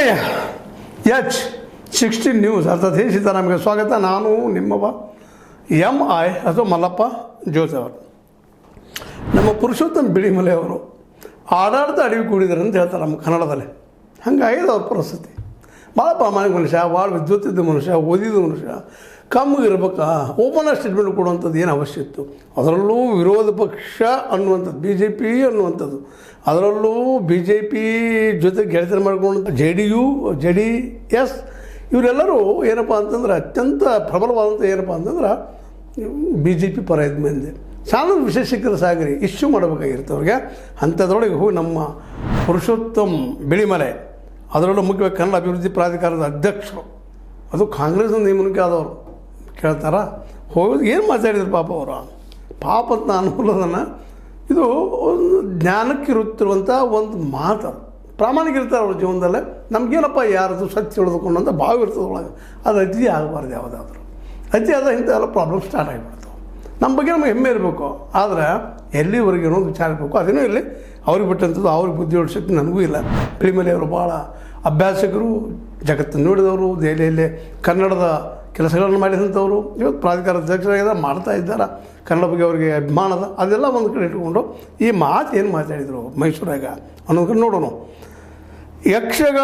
ಮತ್ತೊಮ್ಮೆ H16 news ಅರ್ಥಾತ್ ಹೇ ಸೀತಾರಾಮ್ಗೆ ಸ್ವಾಗತ. ನಾನು ನಿಮ್ಮವ MI ಅಥವಾ ಮಲ್ಲಪ್ಪ ಜೋಸ್ ಅವರು. ನಮ್ಮ ಪುರುಷೋತ್ತಮ ಬಿಳಿಮಲೆ ಅವರು ಆಡಾಡ್ತ ಅಡವಿ ಕೂಡಿದ್ದಾರೆ ಅಂತ ಹೇಳ್ತಾರೆ ನಮ್ಮ ಕನ್ನಡದಲ್ಲಿ. ಹಂಗಾಗಿದೆ ಅವ್ರ ಪರಿಸ್ಥಿತಿ. ಭಾಳ ಪ್ರಾಮಾಣಿಕ ಮನುಷ್ಯ, ಭಾಳ ವಿದ್ವತ್ತಿದ್ದ ಮನುಷ್ಯ, ಓದಿದ ಮನುಷ್ಯ. ಕಮ್ಮಿಗಿರ್ಬೇಕಾ ಓಪನ್ ಸ್ಟೇಟ್ಮೆಂಟ್ ಕೊಡುವಂಥದ್ದು ಏನು ಅವಶ್ಯ ಇತ್ತು? ಅದರಲ್ಲೂ ವಿರೋಧ ಪಕ್ಷ ಅನ್ನುವಂಥದ್ದು, BJP ಅನ್ನುವಂಥದ್ದು, ಅದರಲ್ಲೂ BJP ಜೊತೆ ಗೆಳೆತನ ಮಾಡ್ಕೊಂಡಂಥ JDS ಇವರೆಲ್ಲರೂ ಏನಪ್ಪ ಅಂತಂದ್ರೆ ಅತ್ಯಂತ ಪ್ರಬಲವಾದಂಥ ಏನಪ್ಪ ಅಂತಂದ್ರೆ BJP ಪರ ಇದ್ದ ಮಂದಿ. ಸಾಲದ ವಿಶೇಷಕರ ಸಾಗರಿ ಇಶ್ಯೂ ಮಾಡಬೇಕಾಗಿರುತ್ತೆ ಅವ್ರಿಗೆ. ಅಂಥದ್ರೊಳಗೆ ಹೋಗಿ ನಮ್ಮ ಪುರುಷೋತ್ತಮ್ ಬಿಳಿಮಲೆ, ಅದರಲ್ಲೂ ಮುಖ್ಯವಾಗಿ ಕನ್ನಡ ಅಭಿವೃದ್ಧಿ ಪ್ರಾಧಿಕಾರದ ಅಧ್ಯಕ್ಷರು, ಅದು ಕಾಂಗ್ರೆಸ್ನ ನೇಮಣಿಕೆ ಆದವರು ಕೇಳ್ತಾರ. ಹೋಗಿ ಏನು ಮಾತಾಡಿದ್ರು ಪಾಪ ಅವರು. ಪಾಪ ಅಂತ ಅನುಕೂಲದನ್ನು ಇದು ಒಂದು ಜ್ಞಾನಕ್ಕಿರುತ್ತಿರುವಂಥ ಒಂದು ಮಾತು. ಪ್ರಾಮಾಣಿಕ ಇರ್ತಾರೆ ಅವ್ರ ಜೀವನದಲ್ಲೇ. ನಮಗೇನಪ್ಪ ಯಾರದು ಸತ್ಯ ಹಿಡಿದುಕೊಂಡು ಅಂತ ಭಾವ ಇರ್ತದೆ ಒಳಗೆ. ಅದು ಅತಿ ಆಗಬಾರ್ದು. ಯಾವುದಾದ್ರೂ ಅತಿ ಆದ ಇಂಥವೆಲ್ಲ ಪ್ರಾಬ್ಲಮ್ ಸ್ಟಾರ್ಟ್ ಆಗಿಬಿಡ್ತಾವೆ. ನಮ್ಮ ಬಗ್ಗೆ ನಮಗೆ ಹೆಮ್ಮೆ ಇರಬೇಕು, ಆದರೆ ಎಲ್ಲಿವರೆಗೆ ಅನ್ನೋದು ವಿಚಾರ ಇರಬೇಕು. ಅದೇನೂ ಇಲ್ಲಿ ಅವ್ರಿಗೆ ಬಿಟ್ಟಂಥದ್ದು, ಅವ್ರಿಗೆ ಬುದ್ಧಿ ಹೇಳೋ ಶಕ್ತಿ ನನಗೂ ಇಲ್ಲ. ಬಿಳಿಮಲೆ ಅವರು ಭಾಳ ಅಭ್ಯಾಸಕರು, ಜಗತ್ತನ್ನು ನೋಡಿದವರು, ದೆಹಲಿಯಲ್ಲಿ ಕನ್ನಡದ ಕೆಲಸಗಳನ್ನು ಮಾಡಿದಂಥವ್ರು, ಇವತ್ತು ಪ್ರಾಧಿಕಾರ ಅಧ್ಯಕ್ಷರಾಗಿದ್ದಾರೆ, ಮಾಡ್ತಾ ಇದ್ದಾರೆ. ಕನ್ನಡ ಬಗ್ಗೆ ಅವರಿಗೆ ಅಭಿಮಾನದ ಅದೆಲ್ಲ ಒಂದು ಕಡೆ ಇಟ್ಕೊಂಡು ಈ ಮಾತು ಏನು ಮಾತಾಡಿದರು ಮೈಸೂರಾಗ ಅನ್ನೋದನ್ನು ನೋಡೋಣ. ಯಕ್ಷಗಾನ